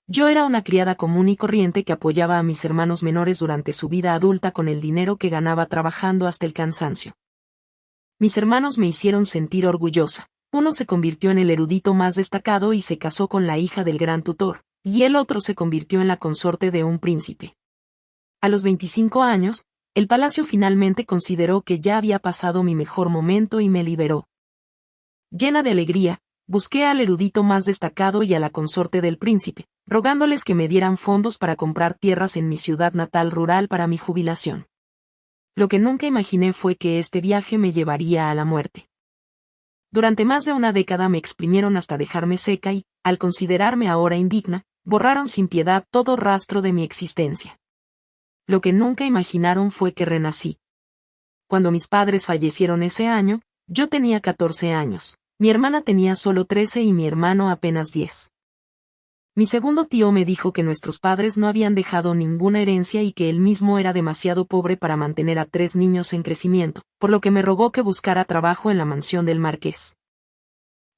Yo era una criada común y corriente que apoyaba a mis hermanos menores durante su vida adulta con el dinero que ganaba trabajando hasta el cansancio. Mis hermanos me hicieron sentir orgullosa. Uno se convirtió en el erudito más destacado y se casó con la hija del gran tutor, y el otro se convirtió en la consorte de un príncipe. A los 25 años, el palacio finalmente consideró que ya había pasado mi mejor momento y me liberó. Llena de alegría, busqué al erudito más destacado y a la consorte del príncipe, rogándoles que me dieran fondos para comprar tierras en mi ciudad natal rural para mi jubilación. Lo que nunca imaginé fue que este viaje me llevaría a la muerte. Durante más de una década me exprimieron hasta dejarme seca y, al considerarme ahora indigna, borraron sin piedad todo rastro de mi existencia. Lo que nunca imaginaron fue que renací. Cuando mis padres fallecieron ese año, yo tenía 14 años, mi hermana tenía solo 13 y mi hermano apenas 10. Mi segundo tío me dijo que nuestros padres no habían dejado ninguna herencia y que él mismo era demasiado pobre para mantener a 3 niños en crecimiento, por lo que me rogó que buscara trabajo en la mansión del marqués.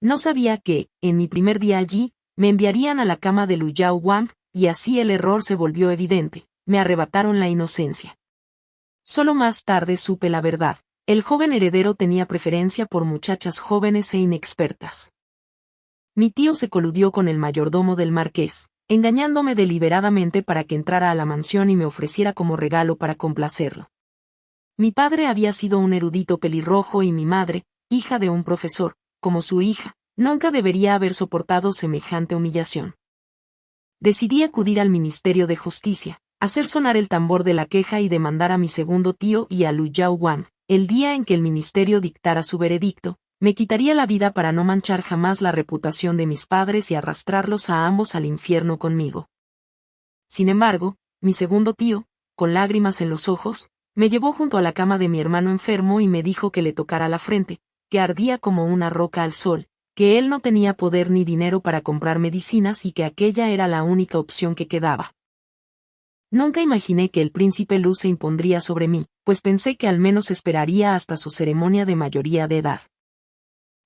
No sabía que, en mi primer día allí, me enviarían a la cama de Lu Yao Wang, y así el error se volvió evidente, me arrebataron la inocencia. Solo más tarde supe la verdad, el joven heredero tenía preferencia por muchachas jóvenes e inexpertas. Mi tío se coludió con el mayordomo del marqués, engañándome deliberadamente para que entrara a la mansión y me ofreciera como regalo para complacerlo. Mi padre había sido un erudito pelirrojo y mi madre, hija de un profesor, como su hija, nunca debería haber soportado semejante humillación. Decidí acudir al Ministerio de Justicia, hacer sonar el tambor de la queja y demandar a mi segundo tío y a Lu Yao Wang. El día en que el ministerio dictara su veredicto, me quitaría la vida para no manchar jamás la reputación de mis padres y arrastrarlos a ambos al infierno conmigo. Sin embargo, mi segundo tío, con lágrimas en los ojos, me llevó junto a la cama de mi hermano enfermo y me dijo que le tocara la frente, que ardía como una roca al sol, que él no tenía poder ni dinero para comprar medicinas y que aquella era la única opción que quedaba. Nunca imaginé que el príncipe Lu se impondría sobre mí, pues pensé que al menos esperaría hasta su ceremonia de mayoría de edad.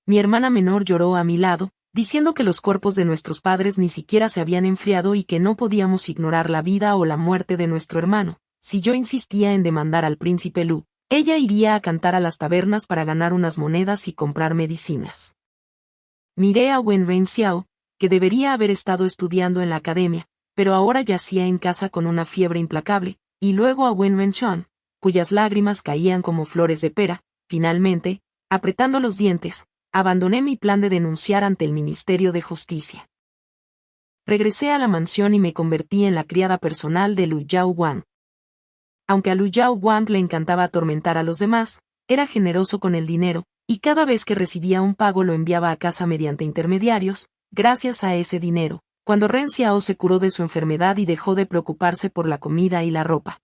Mi hermana menor lloró a mi lado, diciendo que los cuerpos de nuestros padres ni siquiera se habían enfriado y que no podíamos ignorar la vida o la muerte de nuestro hermano. Si yo insistía en demandar al príncipe Lu, ella iría a cantar a las tabernas para ganar unas monedas y comprar medicinas. Miré a Wen Renxiao, que debería haber estado estudiando en la academia, pero ahora yacía en casa con una fiebre implacable, y luego a Wen Wenchuan, cuyas lágrimas caían como flores de pera. Finalmente, apretando los dientes, abandoné mi plan de denunciar ante el Ministerio de Justicia. Regresé a la mansión y me convertí en la criada personal de Lu Yao Wang. Aunque a Lu Yao Wang le encantaba atormentar a los demás, era generoso con el dinero, y cada vez que recibía un pago lo enviaba a casa mediante intermediarios. Gracias a ese dinero, cuando Ren Xiao se curó de su enfermedad y dejó de preocuparse por la comida y la ropa,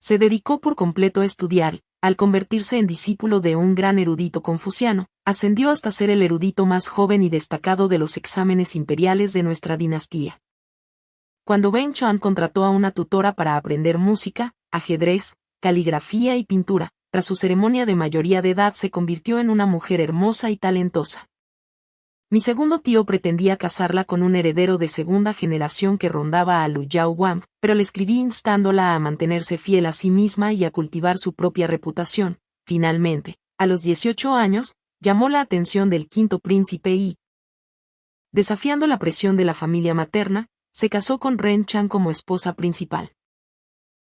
se dedicó por completo a estudiar. Al convertirse en discípulo de un gran erudito confuciano, ascendió hasta ser el erudito más joven y destacado de los exámenes imperiales de nuestra dinastía. Cuando Wen Chuan contrató a una tutora para aprender música, ajedrez, caligrafía y pintura, tras su ceremonia de mayoría de edad se convirtió en una mujer hermosa y talentosa. Mi segundo tío pretendía casarla con un heredero de segunda generación que rondaba a Lu Yao Wang, pero le escribí instándola a mantenerse fiel a sí misma y a cultivar su propia reputación. Finalmente, a los 18 años, llamó la atención del quinto príncipe y, desafiando la presión de la familia materna, se casó con Ren Chan como esposa principal.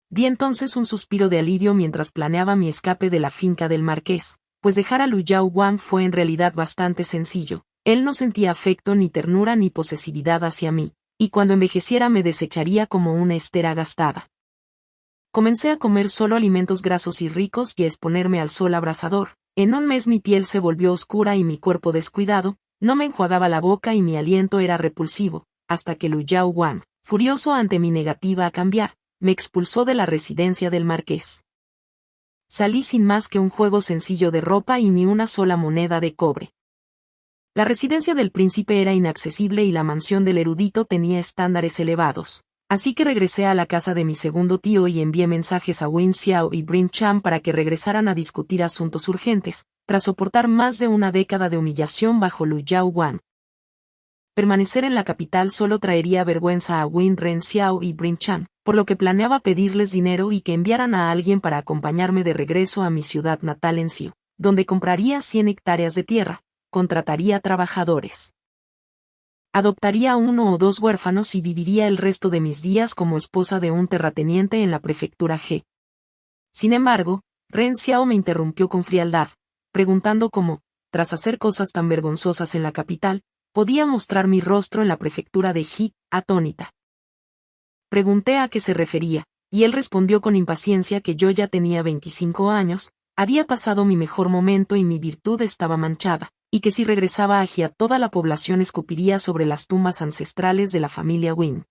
Di entonces un suspiro de alivio mientras planeaba mi escape de la finca del marqués, pues dejar a Lu Yao Wang fue en realidad bastante sencillo. Él no sentía afecto ni ternura ni posesividad hacia mí, y cuando envejeciera me desecharía como una estera gastada. Comencé a comer solo alimentos grasos y ricos y a exponerme al sol abrasador. En un mes mi piel se volvió oscura y mi cuerpo descuidado, no me enjuagaba la boca y mi aliento era repulsivo, hasta que Lu Yao Wang, furioso ante mi negativa a cambiar, me expulsó de la residencia del marqués. Salí sin más que un juego sencillo de ropa y ni una sola moneda de cobre. La residencia del príncipe era inaccesible y la mansión del erudito tenía estándares elevados. Así que regresé a la casa de mi segundo tío y envié mensajes a Wen Xiao y Brin Chan para que regresaran a discutir asuntos urgentes, tras soportar más de una década de humillación bajo Lu Yao Wang. permanecer en la capital solo traería vergüenza a Win Ren Xiao y Brin Chan, por lo que planeaba pedirles dinero y que enviaran a alguien para acompañarme de regreso a mi ciudad natal en Xiu, donde compraría 100 hectáreas de tierra, contrataría trabajadores. Adoptaría 1 o 2 huérfanos y viviría el resto de mis días como esposa de un terrateniente en la prefectura G. Sin embargo, Ren Xiao me interrumpió con frialdad, preguntando cómo, tras hacer cosas tan vergonzosas en la capital, podía mostrar mi rostro en la prefectura de Ji, atónita. Pregunté a qué se refería, y él respondió con impaciencia que yo ya tenía 25 años, había pasado mi mejor momento y mi virtud estaba manchada, y que si regresaba a Gia toda la población escupiría sobre las tumbas ancestrales de la familia Win.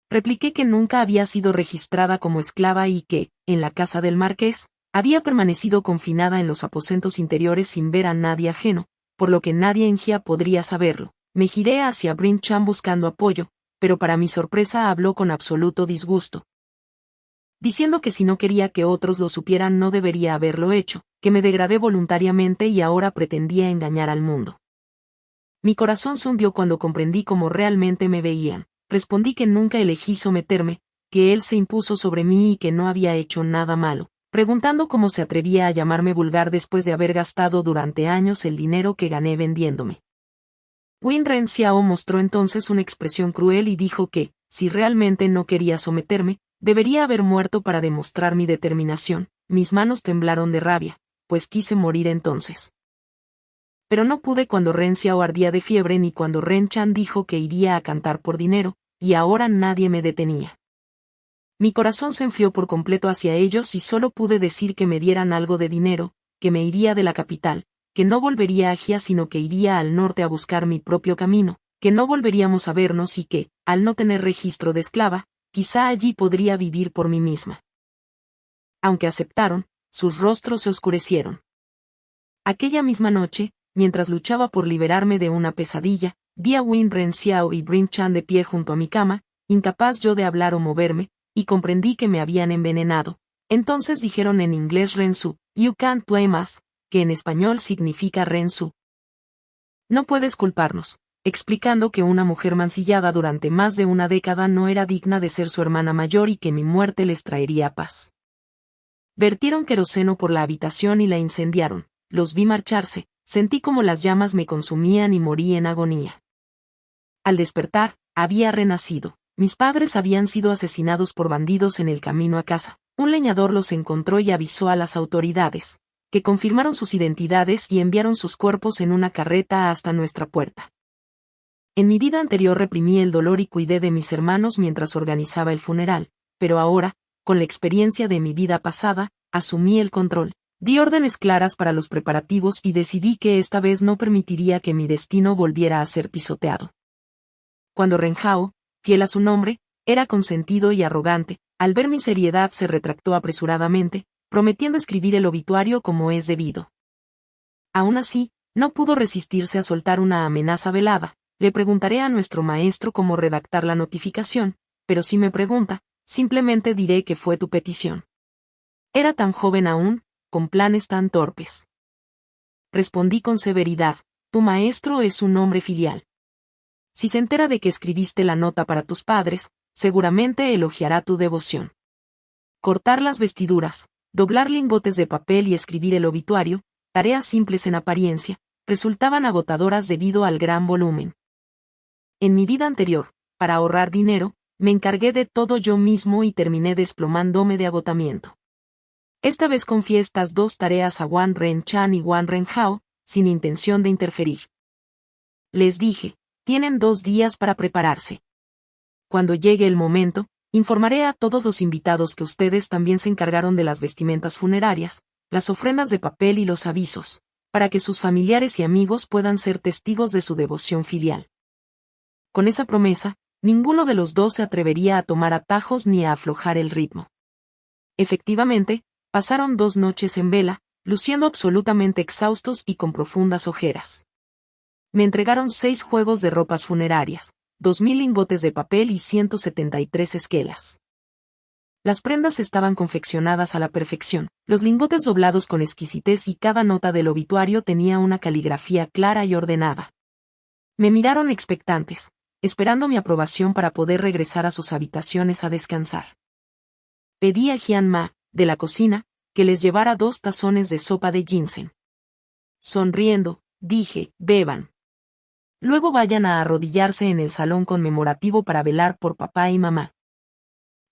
Repliqué que nunca había sido registrada como esclava y que, en la casa del marqués, había permanecido confinada en los aposentos interiores sin ver a nadie ajeno, por lo que nadie en Gia podría saberlo. Me giré hacia Brin Chan buscando apoyo, pero para mi sorpresa habló con absoluto disgusto, diciendo que si no quería que otros lo supieran no debería haberlo hecho, que me degradé voluntariamente y ahora pretendía engañar al mundo. Mi corazón se hundió cuando comprendí cómo realmente me veían. Respondí que nunca elegí someterme, que él se impuso sobre mí y que no había hecho nada malo, preguntando cómo se atrevía a llamarme vulgar después de haber gastado durante años el dinero que gané vendiéndome. Win Ren Xiao mostró entonces una expresión cruel y dijo que, si realmente no quería someterme, debería haber muerto para demostrar mi determinación. Mis manos temblaron de rabia, pues quise morir entonces. Pero no pude cuando Ren Xiao ardía de fiebre ni cuando Ren Chan dijo que iría a cantar por dinero, y ahora nadie me detenía. Mi corazón se enfrió por completo hacia ellos y solo pude decir que me dieran algo de dinero, que me iría de la capital, que no volvería a Gia sino que iría al norte a buscar mi propio camino, que no volveríamos a vernos y que, al no tener registro de esclava, quizá allí podría vivir por mí misma. Aunque aceptaron, sus rostros se oscurecieron. Aquella misma noche, mientras luchaba por liberarme de una pesadilla, vi a Win Ren Xiao y Brin Chan de pie junto a mi cama, incapaz yo de hablar o moverme, y comprendí que me habían envenenado. Entonces dijeron en inglés Rensu, "You can't blame us", que en español significa Rensu. No puedes culparnos, explicando que una mujer mancillada durante más de una década no era digna de ser su hermana mayor y que mi muerte les traería paz. Vertieron queroseno por la habitación y la incendiaron. Los vi marcharse, sentí como las llamas me consumían y morí en agonía. Al despertar, había renacido. Mis padres habían sido asesinados por bandidos en el camino a casa. Un leñador los encontró y avisó a las autoridades, que confirmaron sus identidades y enviaron sus cuerpos en una carreta hasta nuestra puerta. En mi vida anterior reprimí el dolor y cuidé de mis hermanos mientras organizaba el funeral, pero ahora, con la experiencia de mi vida pasada, asumí el control. Di órdenes claras para los preparativos y decidí que esta vez no permitiría que mi destino volviera a ser pisoteado. Cuando Ren Hao, fiel a su nombre, era consentido y arrogante, al ver mi seriedad se retractó apresuradamente, prometiendo escribir el obituario como es debido. Aún así, no pudo resistirse a soltar una amenaza velada. Le preguntaré a nuestro maestro cómo redactar la notificación, pero si me pregunta, simplemente diré que fue tu petición. Era tan joven aún, con planes tan torpes. Respondí con severidad, tu maestro es un hombre filial. Si se entera de que escribiste la nota para tus padres, seguramente elogiará tu devoción. Cortar las vestiduras, doblar lingotes de papel y escribir el obituario, tareas simples en apariencia, resultaban agotadoras debido al gran volumen. En mi vida anterior, para ahorrar dinero, me encargué de todo yo mismo y terminé desplomándome de agotamiento. Esta vez confié estas 2 tareas a Wang Ren Chan y Wang Ren Hao, sin intención de interferir. Les dije, tienen 2 días para prepararse. Cuando llegue el momento, informaré a todos los invitados que ustedes también se encargaron de las vestimentas funerarias, las ofrendas de papel y los avisos, para que sus familiares y amigos puedan ser testigos de su devoción filial. Con esa promesa, ninguno de los 2 se atrevería a tomar atajos ni a aflojar el ritmo. Efectivamente, pasaron 2 noches en vela, luciendo absolutamente exhaustos y con profundas ojeras. Me entregaron 6 juegos de ropas funerarias, 2000 lingotes de papel y 173 esquelas. Las prendas estaban confeccionadas a la perfección, los lingotes doblados con exquisitez y cada nota del obituario tenía una caligrafía clara y ordenada. Me miraron expectantes, esperando mi aprobación para poder regresar a sus habitaciones a descansar. Pedí a Jian Ma, de la cocina, que les llevara 2 tazones de sopa de ginseng. Sonriendo, dije, beban. Luego vayan a arrodillarse en el salón conmemorativo para velar por papá y mamá.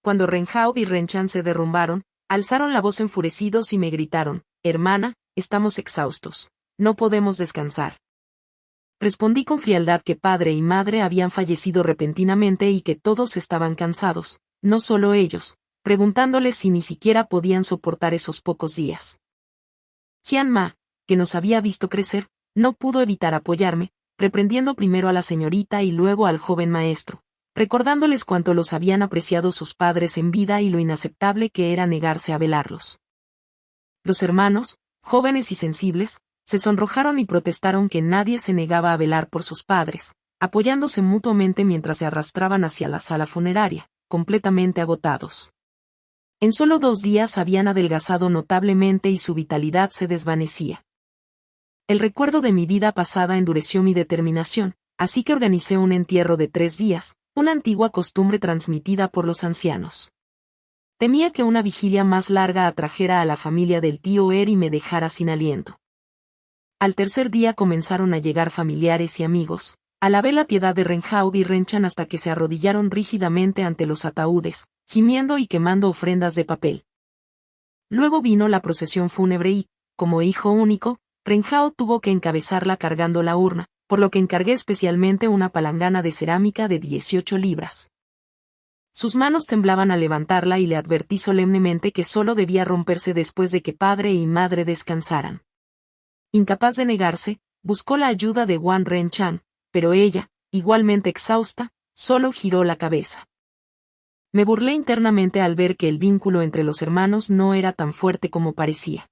Cuando Ren Hao y Ren Chan se derrumbaron, alzaron la voz enfurecidos y me gritaron, hermana, estamos exhaustos. No podemos descansar. Respondí con frialdad que padre y madre habían fallecido repentinamente y que todos estaban cansados, no solo ellos, preguntándoles si ni siquiera podían soportar esos pocos días. Jian Ma, que nos había visto crecer, no pudo evitar apoyarme, reprendiendo primero a la señorita y luego al joven maestro, recordándoles cuánto los habían apreciado sus padres en vida y lo inaceptable que era negarse a velarlos. Los hermanos, jóvenes y sensibles, se sonrojaron y protestaron que nadie se negaba a velar por sus padres, apoyándose mutuamente mientras se arrastraban hacia la sala funeraria, completamente agotados. En solo 2 días habían adelgazado notablemente y su vitalidad se desvanecía. El recuerdo de mi vida pasada endureció mi determinación, así que organicé un entierro de 3 días, una antigua costumbre transmitida por los ancianos. Temía que una vigilia más larga atrajera a la familia del tío Er y me dejara sin aliento. Al tercer día comenzaron a llegar familiares y amigos, alabé la piedad de Ren Hao y Ren Chan hasta que se arrodillaron rígidamente ante los ataúdes, gimiendo y quemando ofrendas de papel. Luego vino la procesión fúnebre y, como hijo único, Ren Hao tuvo que encabezarla cargando la urna, por lo que encargué especialmente una palangana de cerámica de 18 libras. Sus manos temblaban al levantarla y le advertí solemnemente que solo debía romperse después de que padre y madre descansaran. Incapaz de negarse, buscó la ayuda de Wang Ren Chan, pero ella, igualmente exhausta, solo giró la cabeza. Me burlé internamente al ver que el vínculo entre los hermanos no era tan fuerte como parecía.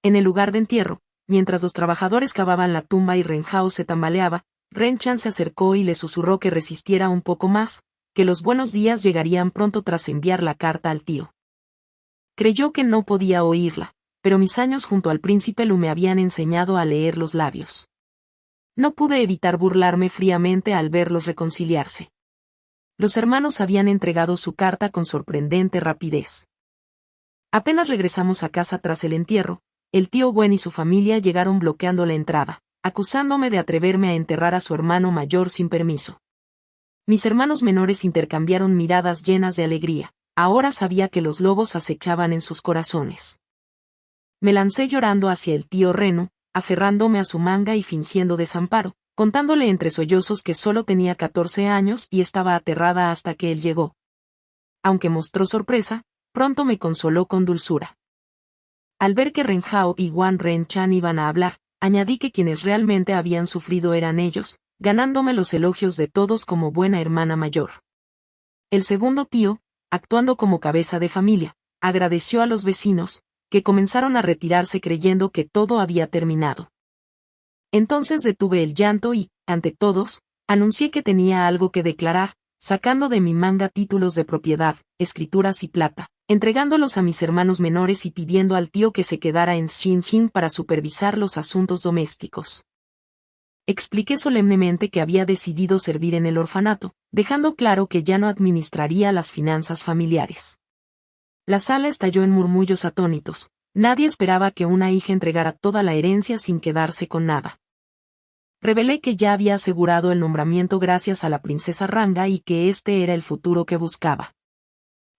En el lugar de entierro, mientras los trabajadores cavaban la tumba y Ren Hao se tambaleaba, Ren Chan se acercó y le susurró que resistiera un poco más, que los buenos días llegarían pronto tras enviar la carta al tío. Creyó que no podía oírla, pero mis años junto al príncipe Lu me habían enseñado a leer los labios. No pude evitar burlarme fríamente al verlos reconciliarse. Los hermanos habían entregado su carta con sorprendente rapidez. Apenas regresamos a casa tras el entierro, el tío Wen y su familia llegaron bloqueando la entrada, acusándome de atreverme a enterrar a su hermano mayor sin permiso. Mis hermanos menores intercambiaron miradas llenas de alegría, ahora sabía que los lobos acechaban en sus corazones. Me lancé llorando hacia el tío Reno, aferrándome a su manga y fingiendo desamparo, contándole entre sollozos que solo tenía 14 años y estaba aterrada hasta que él llegó. Aunque mostró sorpresa, pronto me consoló con dulzura. Al ver que Ren Hao y Wang Ren Chan iban a hablar, añadí que quienes realmente habían sufrido eran ellos, ganándome los elogios de todos como buena hermana mayor. El segundo tío, actuando como cabeza de familia, agradeció a los vecinos, que comenzaron a retirarse creyendo que todo había terminado. Entonces detuve el llanto y, ante todos, anuncié que tenía algo que declarar, sacando de mi manga títulos de propiedad, escrituras y plata, entregándolos a mis hermanos menores y pidiendo al tío que se quedara en Xinjiang para supervisar los asuntos domésticos. Expliqué solemnemente que había decidido servir en el orfanato, dejando claro que ya no administraría las finanzas familiares. La sala estalló en murmullos atónitos, nadie esperaba que una hija entregara toda la herencia sin quedarse con nada. Revelé que ya había asegurado el nombramiento gracias a la princesa Ranga y que este era el futuro que buscaba.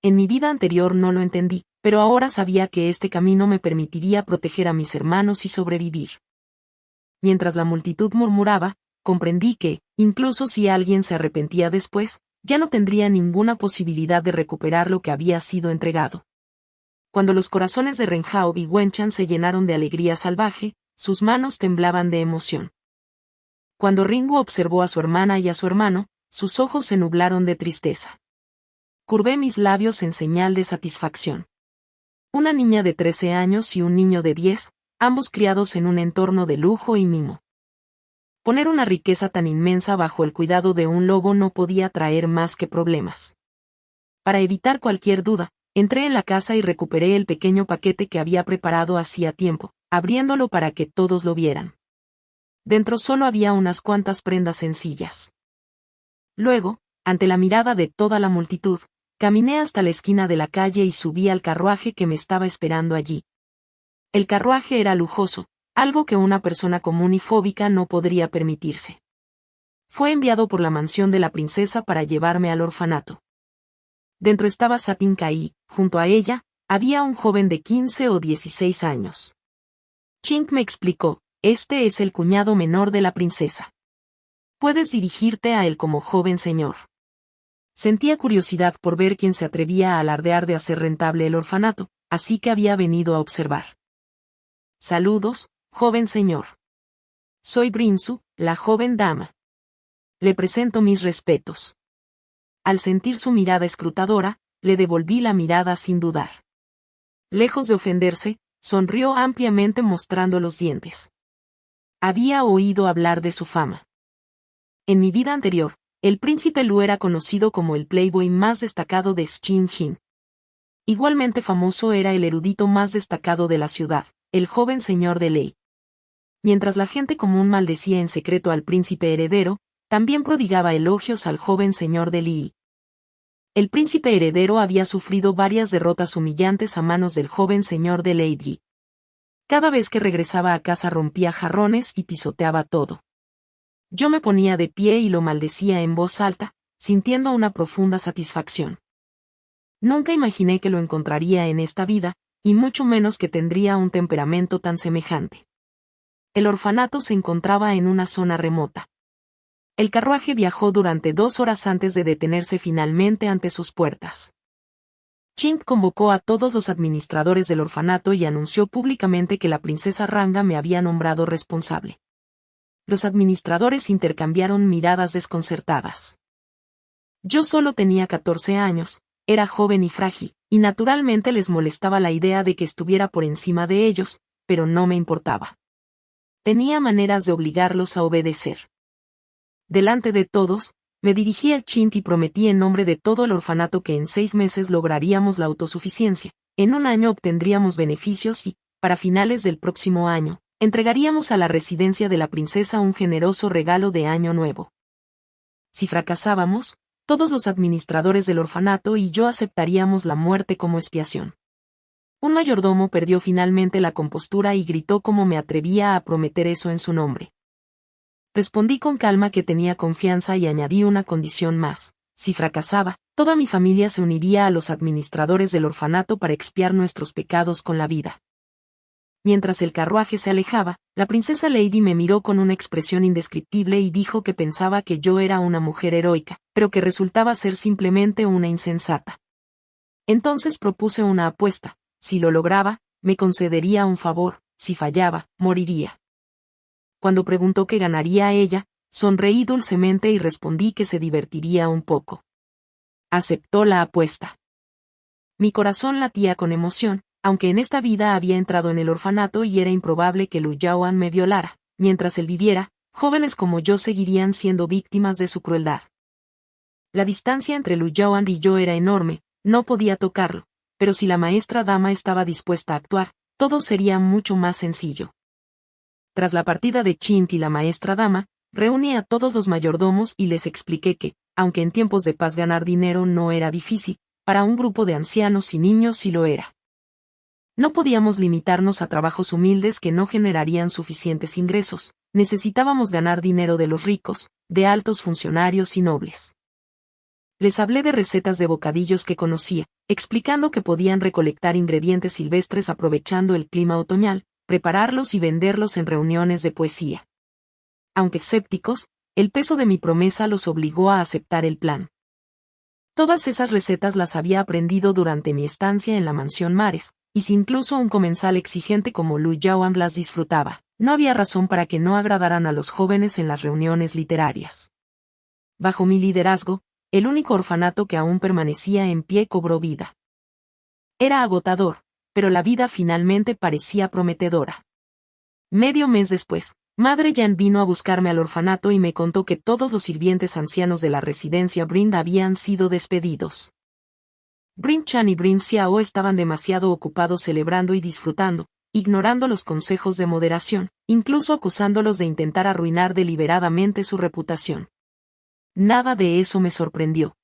En mi vida anterior no lo entendí, pero ahora sabía que este camino me permitiría proteger a mis hermanos y sobrevivir. Mientras la multitud murmuraba, comprendí que, incluso si alguien se arrepentía después, ya no tendría ninguna posibilidad de recuperar lo que había sido entregado. Cuando los corazones de Ren Hao y Wen Chan se llenaron de alegría salvaje, sus manos temblaban de emoción. Cuando Ringo observó a su hermana y a su hermano, sus ojos se nublaron de tristeza. Curvé mis labios en señal de satisfacción. Una niña de 13 años y un niño de 10, ambos criados en un entorno de lujo y mimo. Poner una riqueza tan inmensa bajo el cuidado de un lobo no podía traer más que problemas. Para evitar cualquier duda, entré en la casa y recuperé el pequeño paquete que había preparado hacía tiempo, abriéndolo para que todos lo vieran. Dentro solo había unas cuantas prendas sencillas. Luego, ante la mirada de toda la multitud, caminé hasta la esquina de la calle y subí al carruaje que me estaba esperando allí. El carruaje era lujoso, algo que una persona común y fóbica no podría permitirse. Fue enviado por la mansión de la princesa para llevarme al orfanato. Dentro estaba Satin Kai, junto a ella, había un joven de 15 o 16 años. Chink me explicó, este es el cuñado menor de la princesa. Puedes dirigirte a él como joven señor. Sentía curiosidad por ver quién se atrevía a alardear de hacer rentable el orfanato, así que había venido a observar. Saludos, joven señor. Soy Brinsu, la joven dama. Le presento mis respetos. Al sentir su mirada escrutadora, le devolví la mirada sin dudar. Lejos de ofenderse, sonrió ampliamente mostrando los dientes. Había oído hablar de su fama. En mi vida anterior, el príncipe Lu era conocido como el playboy más destacado de Xinjin. Igualmente famoso era el erudito más destacado de la ciudad, el joven señor de Lei. Mientras la gente común maldecía en secreto al príncipe heredero, también prodigaba elogios al joven señor de Li. El príncipe heredero había sufrido varias derrotas humillantes a manos del joven señor de Lei. Cada vez que regresaba a casa rompía jarrones y pisoteaba todo. Yo me ponía de pie y lo maldecía en voz alta, sintiendo una profunda satisfacción. Nunca imaginé que lo encontraría en esta vida, y mucho menos que tendría un temperamento tan semejante. El orfanato se encontraba en una zona remota. El carruaje viajó durante 2 horas antes de detenerse finalmente ante sus puertas. Chink convocó a todos los administradores del orfanato y anunció públicamente que la princesa Ranga me había nombrado responsable. Los administradores intercambiaron miradas desconcertadas. Yo solo tenía 14 años, era joven y frágil, y naturalmente les molestaba la idea de que estuviera por encima de ellos, pero no me importaba. Tenía maneras de obligarlos a obedecer. Delante de todos, me dirigí al Chink y prometí en nombre de todo el orfanato que en 6 meses lograríamos la autosuficiencia, en un año obtendríamos beneficios y, para finales del próximo año, entregaríamos a la residencia de la princesa un generoso regalo de Año Nuevo. Si fracasábamos, todos los administradores del orfanato y yo aceptaríamos la muerte como expiación. Un mayordomo perdió finalmente la compostura y gritó cómo me atrevía a prometer eso en su nombre. Respondí con calma que tenía confianza y añadí una condición más: si fracasaba, toda mi familia se uniría a los administradores del orfanato para expiar nuestros pecados con la vida. Mientras el carruaje se alejaba, la princesa Lady me miró con una expresión indescriptible y dijo que pensaba que yo era una mujer heroica, pero que resultaba ser simplemente una insensata. Entonces propuse una apuesta: si lo lograba, me concedería un favor, si fallaba, moriría. Cuando preguntó qué ganaría ella, sonreí dulcemente y respondí que se divertiría un poco. Aceptó la apuesta. Mi corazón latía con emoción, aunque en esta vida había entrado en el orfanato y era improbable que Lu Yaoan me violara. Mientras él viviera, jóvenes como yo seguirían siendo víctimas de su crueldad. La distancia entre Lu Yaoan y yo era enorme, no podía tocarlo, pero si la maestra dama estaba dispuesta a actuar, todo sería mucho más sencillo. Tras la partida de Chink y la maestra dama, reuní a todos los mayordomos y les expliqué que, aunque en tiempos de paz ganar dinero no era difícil, para un grupo de ancianos y niños sí lo era. No podíamos limitarnos a trabajos humildes que no generarían suficientes ingresos, necesitábamos ganar dinero de los ricos, de altos funcionarios y nobles. Les hablé de recetas de bocadillos que conocía, explicando que podían recolectar ingredientes silvestres aprovechando el clima otoñal, prepararlos y venderlos en reuniones de poesía. Aunque escépticos, el peso de mi promesa los obligó a aceptar el plan. Todas esas recetas las había aprendido durante mi estancia en la mansión Mares, y si incluso un comensal exigente como Lu Yaoan las disfrutaba, no había razón para que no agradaran a los jóvenes en las reuniones literarias. Bajo mi liderazgo, el único orfanato que aún permanecía en pie cobró vida. Era agotador, pero la vida finalmente parecía prometedora. Medio mes después, Madre Yan vino a buscarme al orfanato y me contó que todos los sirvientes ancianos de la residencia Brin habían sido despedidos. Brin Chan y Brin Xiao estaban demasiado ocupados celebrando y disfrutando, ignorando los consejos de moderación, incluso acusándolos de intentar arruinar deliberadamente su reputación. Nada de eso me sorprendió.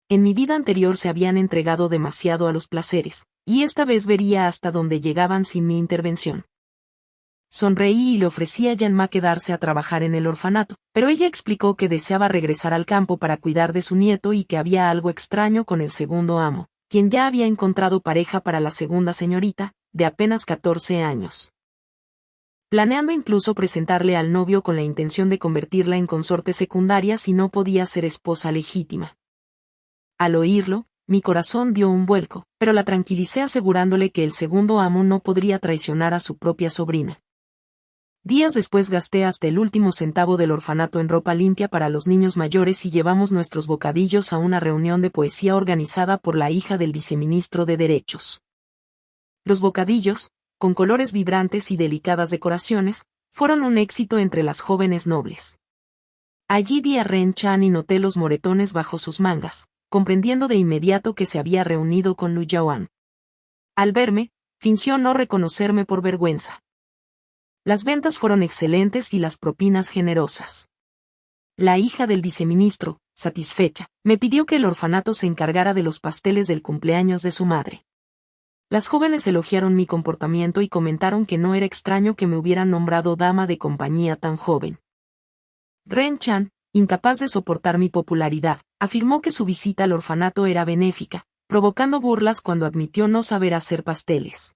En mi vida anterior se habían entregado demasiado a los placeres, y esta vez vería hasta dónde llegaban sin mi intervención. Sonreí y le ofrecí a Yanma quedarse a trabajar en el orfanato, pero ella explicó que deseaba regresar al campo para cuidar de su nieto y que había algo extraño con el segundo amo, quien ya había encontrado pareja para la segunda señorita, de apenas 14 años. Planeando incluso presentarle al novio con la intención de convertirla en consorte secundaria si no podía ser esposa legítima. Al oírlo, mi corazón dio un vuelco, pero la tranquilicé asegurándole que el segundo amo no podría traicionar a su propia sobrina. Días después gasté hasta el último centavo del orfanato en ropa limpia para los niños mayores y llevamos nuestros bocadillos a una reunión de poesía organizada por la hija del viceministro de Derechos. Los bocadillos, con colores vibrantes y delicadas decoraciones, fueron un éxito entre las jóvenes nobles. Allí vi a Ren Chan y noté los moretones bajo sus mangas, comprendiendo de inmediato que se había reunido con Lu Yaoan. Al verme, fingió no reconocerme por vergüenza. Las ventas fueron excelentes y las propinas generosas. La hija del viceministro, satisfecha, me pidió que el orfanato se encargara de los pasteles del cumpleaños de su madre. Las jóvenes elogiaron mi comportamiento y comentaron que no era extraño que me hubieran nombrado dama de compañía tan joven. Ren Chan, incapaz de soportar mi popularidad, afirmó que su visita al orfanato era benéfica, provocando burlas cuando admitió no saber hacer pasteles.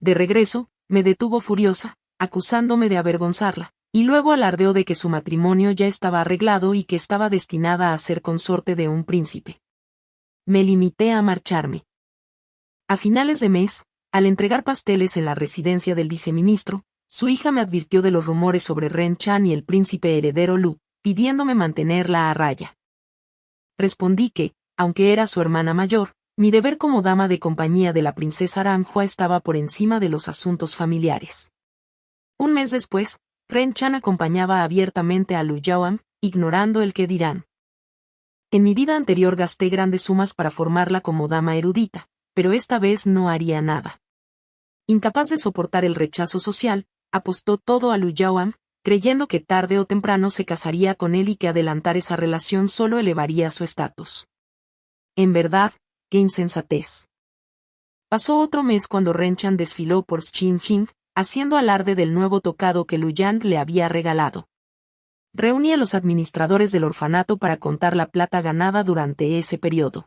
De regreso, me detuvo furiosa, acusándome de avergonzarla, y luego alardeó de que su matrimonio ya estaba arreglado y que estaba destinada a ser consorte de un príncipe. Me limité a marcharme. A finales de mes, al entregar pasteles en la residencia del viceministro, su hija me advirtió de los rumores sobre Ren Chan y el príncipe heredero Lu, pidiéndome mantenerla a raya. Respondí que, aunque era su hermana mayor, mi deber como dama de compañía de la princesa Aranhua estaba por encima de los asuntos familiares. Un mes después, Ren Chan acompañaba abiertamente a Lu Yaoan, ignorando el qué dirán. En mi vida anterior gasté grandes sumas para formarla como dama erudita, pero esta vez no haría nada. Incapaz de soportar el rechazo social, apostó todo a Lu Yaoan, creyendo que tarde o temprano se casaría con él y que adelantar esa relación solo elevaría su estatus. En verdad, ¡qué insensatez! Pasó otro mes cuando Ren Chan desfiló por Xinjing, haciendo alarde del nuevo tocado que Lu Yan le había regalado. Reuní a los administradores del orfanato para contar la plata ganada durante ese periodo.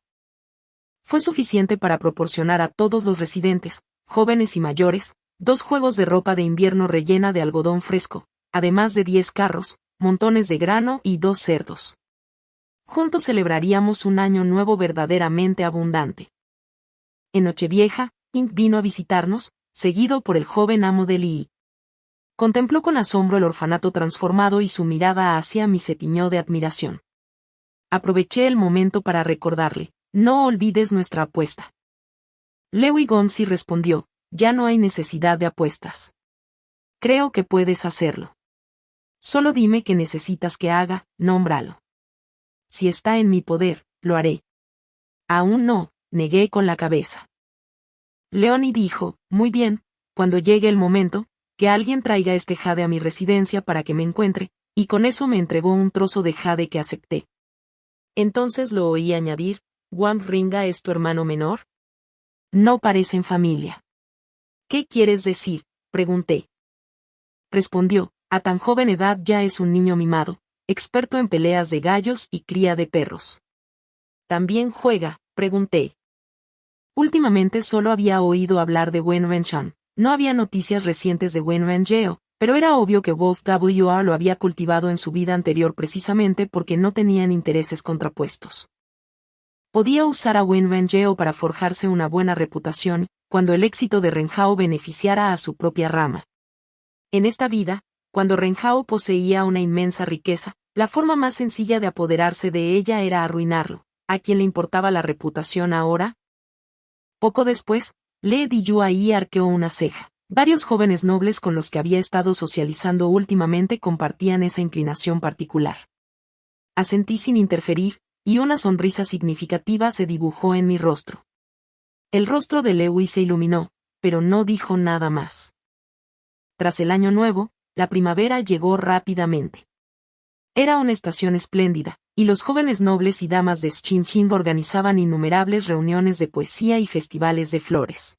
Fue suficiente para proporcionar a todos los residentes, jóvenes y mayores, 2 juegos de ropa de invierno rellena de algodón fresco, además de 10 carros, montones de grano y 2 cerdos. Juntos celebraríamos un año nuevo verdaderamente abundante. En Nochevieja, Ink vino a visitarnos, seguido por el joven amo de Li. Contempló con asombro el orfanato transformado y su mirada hacia mí se tiñó de admiración. Aproveché el momento para recordarle, no olvides nuestra apuesta. Lewy Gonzi respondió, ya no hay necesidad de apuestas. Creo que puedes hacerlo. Solo dime qué necesitas que haga, nómbralo. Si está en mi poder, lo haré. Aún no, negué con la cabeza. Leonie dijo, muy bien, cuando llegue el momento, que alguien traiga este jade a mi residencia para que me encuentre, y con eso me entregó un trozo de jade que acepté. Entonces lo oí añadir, ¿Wang Ringa es tu hermano menor? No parecen familia. ¿Qué quieres decir?, pregunté. Respondió, a tan joven edad ya es un niño mimado, experto en peleas de gallos y cría de perros. ¿También juega?, pregunté. Últimamente solo había oído hablar de Wen Renchan, no había noticias recientes de Wen Renjeo, pero era obvio que Wolf W.R. lo había cultivado en su vida anterior precisamente porque no tenían intereses contrapuestos. Podía usar a Wen Renjeo para forjarse una buena reputación, cuando el éxito de Renhao beneficiara a su propia rama. En esta vida, cuando Renhao poseía una inmensa riqueza, la forma más sencilla de apoderarse de ella era arruinarlo. ¿A quién le importaba la reputación ahora? Poco después, Le Diyuai arqueó una ceja. Varios jóvenes nobles con los que había estado socializando últimamente compartían esa inclinación particular. Asentí sin interferir, y una sonrisa significativa se dibujó en mi rostro. El rostro de Lewy se iluminó, pero no dijo nada más. Tras el año nuevo, la primavera llegó rápidamente. Era una estación espléndida, y los jóvenes nobles y damas de Shinjing organizaban innumerables reuniones de poesía y festivales de flores.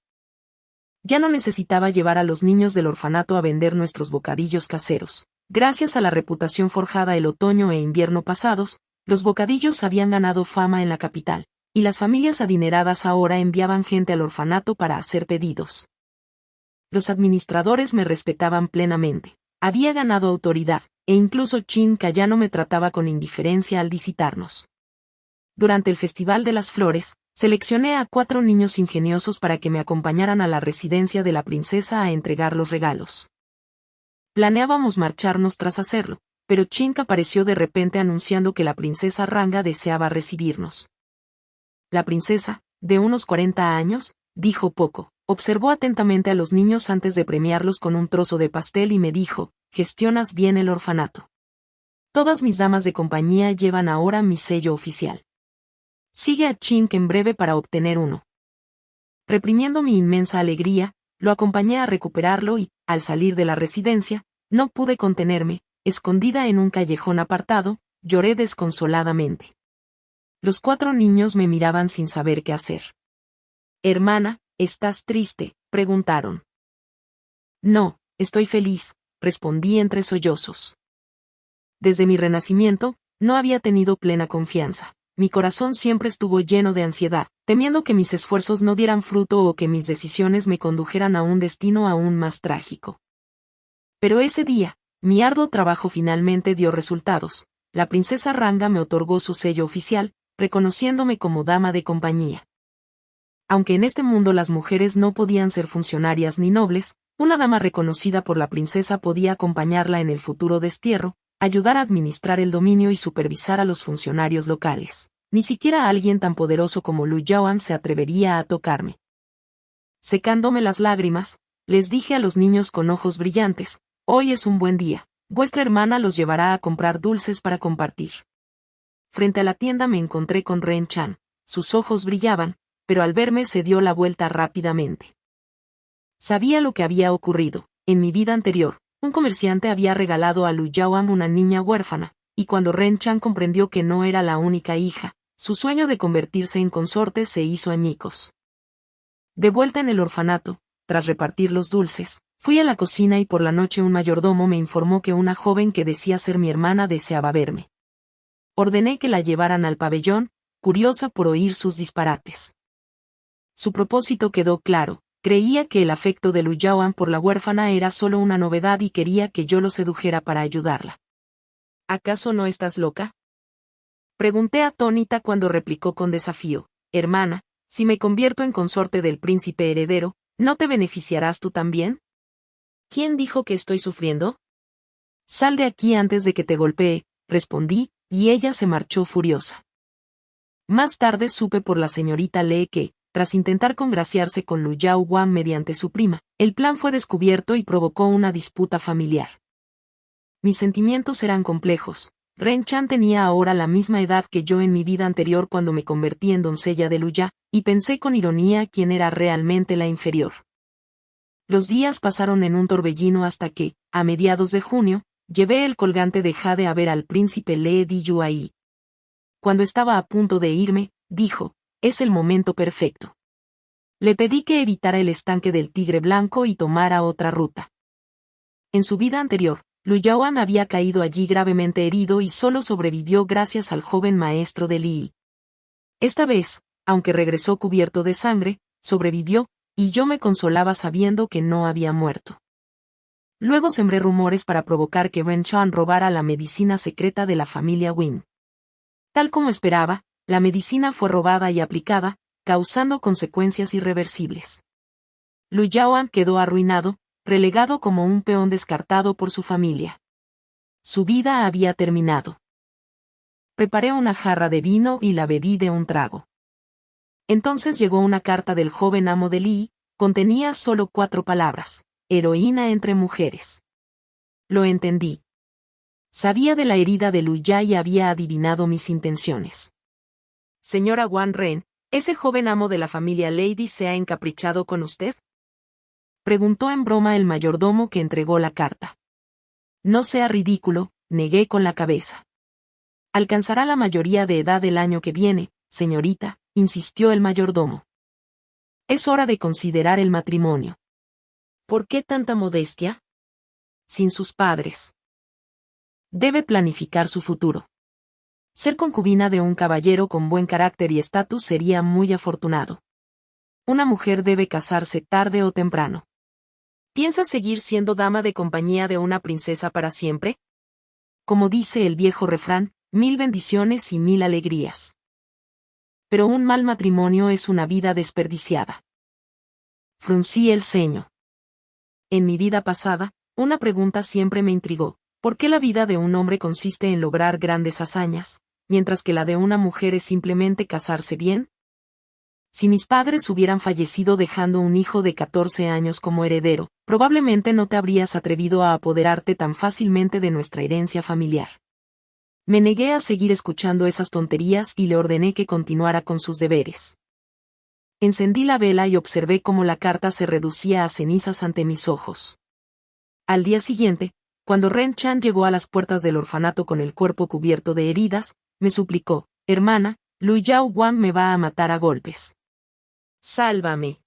Ya no necesitaba llevar a los niños del orfanato a vender nuestros bocadillos caseros. Gracias a la reputación forjada el otoño e invierno pasados, los bocadillos habían ganado fama en la capital, y las familias adineradas ahora enviaban gente al orfanato para hacer pedidos. Los administradores me respetaban plenamente. Había ganado autoridad, e incluso Chin-Ka ya no me trataba con indiferencia al visitarnos. Durante el Festival de las Flores, seleccioné a 4 niños ingeniosos para que me acompañaran a la residencia de la princesa a entregar los regalos. Planeábamos marcharnos tras hacerlo, pero Chin-Ka apareció de repente anunciando que la princesa Ranga deseaba recibirnos. La princesa, de unos 40 años, dijo poco, observó atentamente a los niños antes de premiarlos con un trozo de pastel y me dijo: «Gestionas bien el orfanato. Todas mis damas de compañía llevan ahora mi sello oficial. Sigue a Chin-Ka en breve para obtener uno». Reprimiendo mi inmensa alegría, lo acompañé a recuperarlo y, al salir de la residencia, no pude contenerme. Escondida en un callejón apartado, lloré desconsoladamente. Los 4 niños me miraban sin saber qué hacer. «Hermana, ¿estás triste?», preguntaron. «No, estoy feliz», respondí entre sollozos. Desde mi renacimiento, no había tenido plena confianza. Mi corazón siempre estuvo lleno de ansiedad, temiendo que mis esfuerzos no dieran fruto o que mis decisiones me condujeran a un destino aún más trágico. Pero ese día, mi arduo trabajo finalmente dio resultados. La princesa Ranga me otorgó su sello oficial, reconociéndome como dama de compañía. Aunque en este mundo las mujeres no podían ser funcionarias ni nobles, una dama reconocida por la princesa podía acompañarla en el futuro destierro, ayudar a administrar el dominio y supervisar a los funcionarios locales. Ni siquiera alguien tan poderoso como Lu Yaoan se atrevería a tocarme. Secándome las lágrimas, les dije a los niños con ojos brillantes: «Hoy es un buen día. Vuestra hermana los llevará a comprar dulces para compartir». Frente a la tienda me encontré con Ren Chan. Sus ojos brillaban, pero al verme se dio la vuelta rápidamente. Sabía lo que había ocurrido. En mi vida anterior, un comerciante había regalado a Lu Yaoan una niña huérfana, y cuando Ren Chan comprendió que no era la única hija, su sueño de convertirse en consorte se hizo añicos. De vuelta en el orfanato, tras repartir los dulces, fui a la cocina y por la noche un mayordomo me informó que una joven que decía ser mi hermana deseaba verme. Ordené que la llevaran al pabellón, curiosa por oír sus disparates. Su propósito quedó claro: creía que el afecto de Lu Yaoan por la huérfana era solo una novedad y quería que yo lo sedujera para ayudarla. ¿Acaso no estás loca?, pregunté atónita cuando replicó con desafío: «Hermana, si me convierto en consorte del príncipe heredero, ¿no te beneficiarás tú también?». «¿Quién dijo que estoy sufriendo?». «Sal de aquí antes de que te golpee», respondí, y ella se marchó furiosa. Más tarde supe por la señorita Lee que, tras intentar congraciarse con Lu Yaoan mediante su prima, el plan fue descubierto y provocó una disputa familiar. Mis sentimientos eran complejos. Ren Chan tenía ahora la misma edad que yo en mi vida anterior cuando me convertí en doncella de Lu Ya, y pensé con ironía quién era realmente la inferior. Los días pasaron en un torbellino hasta que, a mediados de junio, llevé el colgante de jade a ver al príncipe Lee Di Yuai. Cuando estaba a punto de irme, dijo: «Es el momento perfecto». Le pedí que evitara el estanque del Tigre Blanco y tomara otra ruta. En su vida anterior, Lu Yaoan había caído allí gravemente herido y solo sobrevivió gracias al joven maestro de Li. Esta vez, aunque regresó cubierto de sangre, sobrevivió, y yo me consolaba sabiendo que no había muerto. Luego sembré rumores para provocar que Ren Chan robara la medicina secreta de la familia Win. Tal como esperaba, la medicina fue robada y aplicada, causando consecuencias irreversibles. Lu Yaoan quedó arruinado, relegado como un peón descartado por su familia. Su vida había terminado. Preparé una jarra de vino y la bebí de un trago. Entonces llegó una carta del joven amo de Li, contenía solo 4 palabras: heroína entre mujeres. Lo entendí. Sabía de la herida de Lu Ya y había adivinado mis intenciones. «Señora Wan Ren, ¿ese joven amo de la familia Lady se ha encaprichado con usted?». preguntó en broma el mayordomo que entregó la carta. No sea ridículo, negué con la cabeza. Alcanzará la mayoría de edad el año que viene, señorita, insistió el mayordomo. Es hora de considerar el matrimonio. ¿Por qué tanta modestia? Sin sus padres. Debe planificar su futuro. Ser concubina de un caballero con buen carácter y estatus sería muy afortunado. Una mujer debe casarse tarde o temprano. ¿Piensas seguir siendo dama de compañía de una princesa para siempre? Como dice el viejo refrán, 1000 bendiciones y 1000 alegrías. Pero un mal matrimonio es una vida desperdiciada. Fruncí el ceño. En mi vida pasada, una pregunta siempre me intrigó. ¿Por qué la vida de un hombre consiste en lograr grandes hazañas, mientras que la de una mujer es simplemente casarse bien? Si mis padres hubieran fallecido dejando un hijo de 14 años como heredero, probablemente no te habrías atrevido a apoderarte tan fácilmente de nuestra herencia familiar. Me negué a seguir escuchando esas tonterías y le ordené que continuara con sus deberes. Encendí la vela y observé cómo la carta se reducía a cenizas ante mis ojos. Al día siguiente, cuando Ren Chan llegó a las puertas del orfanato con el cuerpo cubierto de heridas, me suplicó, hermana, Lu Yao Wang me va a matar a golpes. Sálvame.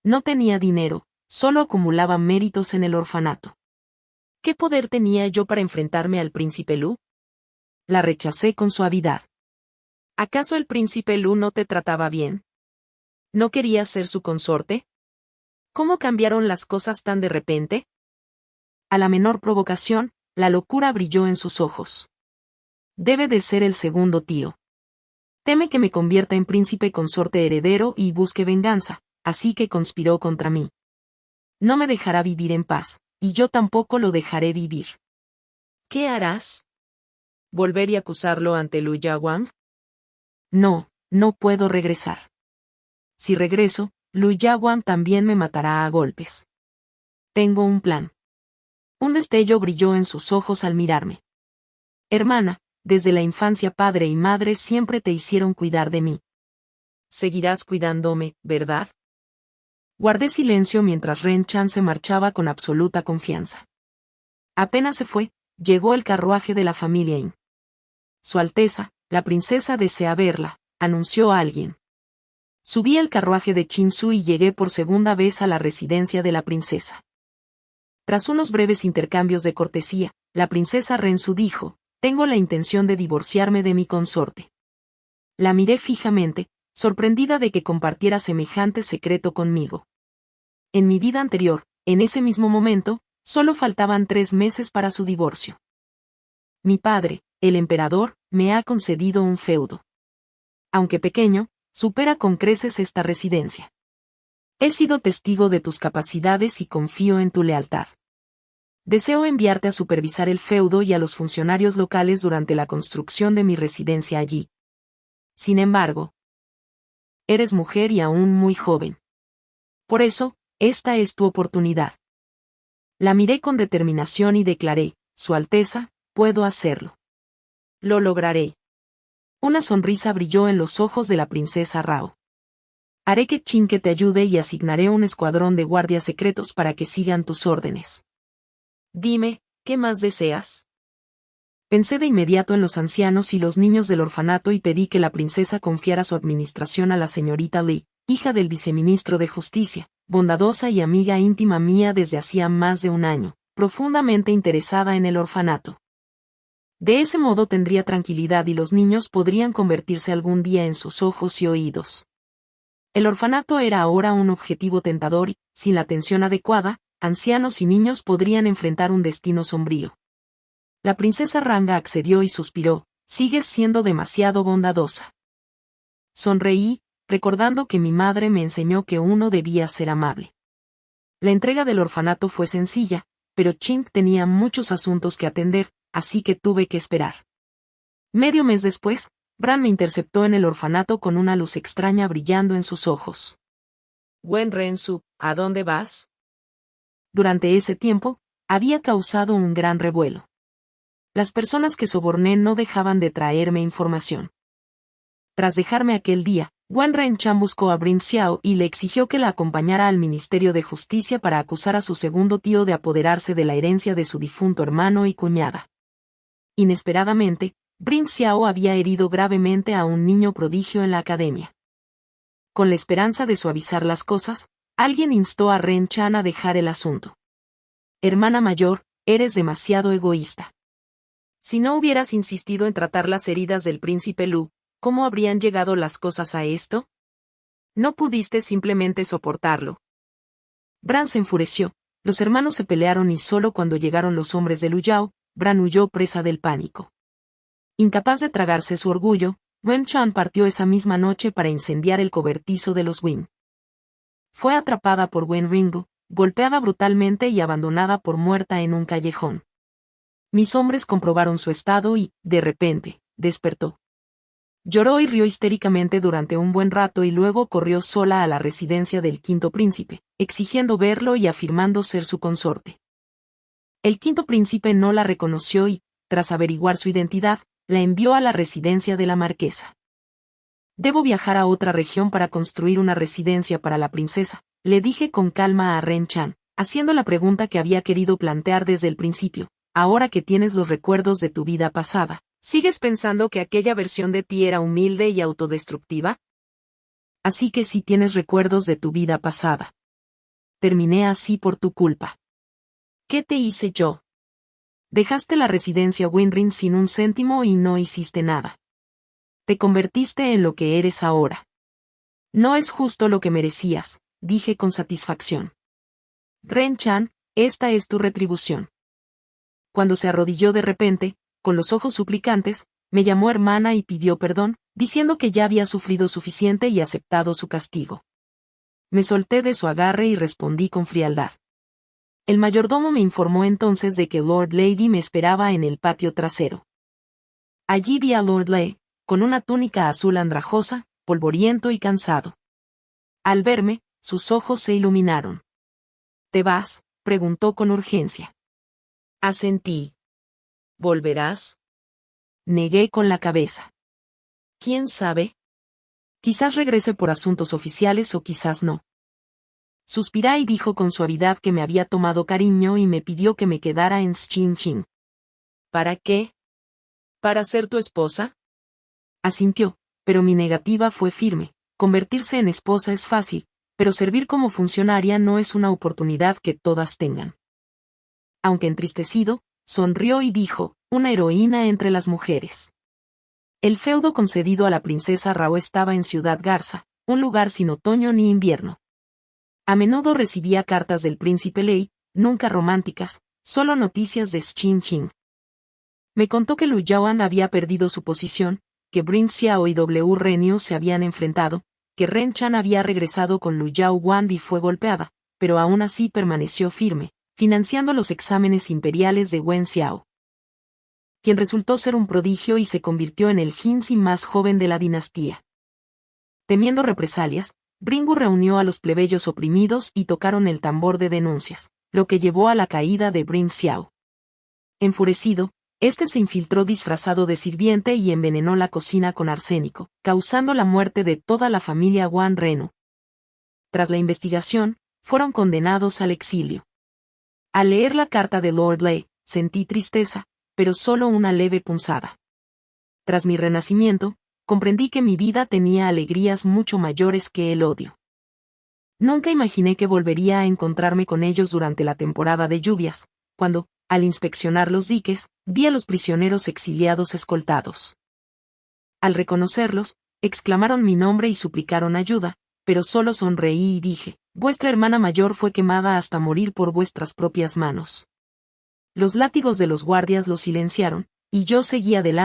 No tenía dinero, solo acumulaba méritos en el orfanato. ¿Qué poder tenía yo para enfrentarme al príncipe Lu? La rechacé con suavidad. ¿Acaso el príncipe Lu no te trataba bien? ¿No querías ser su consorte? ¿Cómo cambiaron las cosas tan de repente? A la menor provocación, la locura brilló en sus ojos. Debe de ser el segundo tío. Teme que me convierta en príncipe consorte heredero y busque venganza, así que conspiró contra mí. No me dejará vivir en paz, y yo tampoco lo dejaré vivir. ¿Qué harás? ¿Volver y acusarlo ante Lu Yawang? No, no puedo regresar. Si regreso, Lu Yawang también me matará a golpes. Tengo un plan. Un destello brilló en sus ojos al mirarme. Hermana, desde la infancia padre y madre siempre te hicieron cuidar de mí. Seguirás cuidándome, ¿verdad? Guardé silencio mientras Ren Chan se marchaba con absoluta confianza. Apenas se fue, llegó el carruaje de la familia Yin. Su Alteza, la princesa desea verla, anunció a alguien. Subí al carruaje de Chinsu y llegué por segunda vez a la residencia de la princesa. Tras unos breves intercambios de cortesía, la princesa Rensu dijo, tengo la intención de divorciarme de mi consorte. La miré fijamente, sorprendida de que compartiera semejante secreto conmigo. En mi vida anterior, en ese mismo momento, solo faltaban 3 meses para su divorcio. Mi padre, el emperador, me ha concedido un feudo. Aunque pequeño, supera con creces esta residencia. He sido testigo de tus capacidades y confío en tu lealtad. Deseo enviarte a supervisar el feudo y a los funcionarios locales durante la construcción de mi residencia allí. Sin embargo, eres mujer y aún muy joven. Por eso, esta es tu oportunidad. La miré con determinación y declaré, Su Alteza, puedo hacerlo. Lo lograré. Una sonrisa brilló en los ojos de la princesa Rao. Haré que Chinque te ayude y asignaré un escuadrón de guardias secretos para que sigan tus órdenes. Dime, ¿qué más deseas? Pensé de inmediato en los ancianos y los niños del orfanato y pedí que la princesa confiara su administración a la señorita Li, hija del viceministro de Justicia, bondadosa y amiga íntima mía desde hacía más de un año, profundamente interesada en el orfanato. De ese modo tendría tranquilidad y los niños podrían convertirse algún día en sus ojos y oídos. El orfanato era ahora un objetivo tentador y, sin la atención adecuada, ancianos y niños podrían enfrentar un destino sombrío. La princesa Ranga accedió y suspiró, sigues siendo demasiado bondadosa. Sonreí, recordando que mi madre me enseñó que uno debía ser amable. La entrega del orfanato fue sencilla, pero Ching tenía muchos asuntos que atender, así que tuve que esperar. Medio mes después, Bran me interceptó en el orfanato con una luz extraña brillando en sus ojos. Wen Rensu, ¿a dónde vas? Durante ese tiempo, había causado un gran revuelo. Las personas que soborné no dejaban de traerme información. Tras dejarme aquel día, Wan Renchan buscó a Brin Xiao y le exigió que la acompañara al Ministerio de Justicia para acusar a su segundo tío de apoderarse de la herencia de su difunto hermano y cuñada. Inesperadamente, Brin Xiao había herido gravemente a un niño prodigio en la academia. Con la esperanza de suavizar las cosas, alguien instó a Renchan a dejar el asunto. Hermana mayor, eres demasiado egoísta. Si no hubieras insistido en tratar las heridas del príncipe Lu, ¿cómo habrían llegado las cosas a esto? No pudiste simplemente soportarlo. Bran se enfureció, los hermanos se pelearon y solo cuando llegaron los hombres de Lu Yao, Bran huyó presa del pánico. Incapaz de tragarse su orgullo, Wen Chan partió esa misma noche para incendiar el cobertizo de los Win. Fue atrapada por Wen Ringu, golpeada brutalmente y abandonada por muerta en un callejón. Mis hombres comprobaron su estado y, de repente, despertó. Lloró y rió histéricamente durante un buen rato y luego corrió sola a la residencia del quinto príncipe, exigiendo verlo y afirmando ser su consorte. El quinto príncipe no la reconoció y, tras averiguar su identidad, la envió a la residencia de la marquesa. Debo viajar a otra región para construir una residencia para la princesa, le dije con calma a Renchan, haciendo la pregunta que había querido plantear desde el principio. Ahora que tienes los recuerdos de tu vida pasada, ¿sigues pensando que aquella versión de ti era humilde y autodestructiva? Así que sí tienes recuerdos de tu vida pasada. Terminé así por tu culpa. ¿Qué te hice yo? Dejaste la residencia Winrin sin un céntimo y no hiciste nada. Te convertiste en lo que eres ahora. No es justo lo que merecías, dije con satisfacción. Renchan, esta es tu retribución. Cuando se arrodilló de repente, con los ojos suplicantes, me llamó hermana y pidió perdón, diciendo que ya había sufrido suficiente y aceptado su castigo. Me solté de su agarre y respondí con frialdad. El mayordomo me informó entonces de que Lord Lady me esperaba en el patio trasero. Allí vi a Lord Lay, con una túnica azul andrajosa, polvoriento y cansado. Al verme, sus ojos se iluminaron. ¿Te vas?, preguntó con urgencia. Asentí. ¿Volverás? Negué con la cabeza. ¿Quién sabe? Quizás regrese por asuntos oficiales o quizás no. Suspirá y dijo con suavidad que me había tomado cariño y me pidió que me quedara en Xinjing. ¿Para qué? ¿Para ser tu esposa? Asintió, pero mi negativa fue firme. Convertirse en esposa es fácil, pero servir como funcionaria no es una oportunidad que todas tengan. Aunque entristecido, sonrió y dijo, una heroína entre las mujeres. El feudo concedido a la princesa Rao estaba en Ciudad Garza, un lugar sin otoño ni invierno. A menudo recibía cartas del príncipe Lei, nunca románticas, solo noticias de Xinjing. Me contó que Lu Yaoan había perdido su posición, que Brin Xiao y W Renyu se habían enfrentado, que Ren Chan había regresado con Lu Yao Wan y fue golpeada, pero aún así permaneció firme, financiando los exámenes imperiales de Wen Xiao, quien resultó ser un prodigio y se convirtió en el Jinzi más joven de la dinastía. Temiendo represalias, Bringu reunió a los plebeyos oprimidos y tocaron el tambor de denuncias, lo que llevó a la caída de Brin Xiao. Enfurecido, este se infiltró disfrazado de sirviente y envenenó la cocina con arsénico, causando la muerte de toda la familia Wan Renu. Tras la investigación, fueron condenados al exilio. Al leer la carta de Lord Lay, sentí tristeza, pero solo una leve punzada. Tras mi renacimiento, comprendí que mi vida tenía alegrías mucho mayores que el odio. Nunca imaginé que volvería a encontrarme con ellos durante la temporada de lluvias, cuando, al inspeccionar los diques, vi a los prisioneros exiliados escoltados. Al reconocerlos, exclamaron mi nombre y suplicaron ayuda, pero solo sonreí y dije, vuestra hermana mayor fue quemada hasta morir por vuestras propias manos. Los látigos de los guardias los silenciaron, y yo seguí adelante.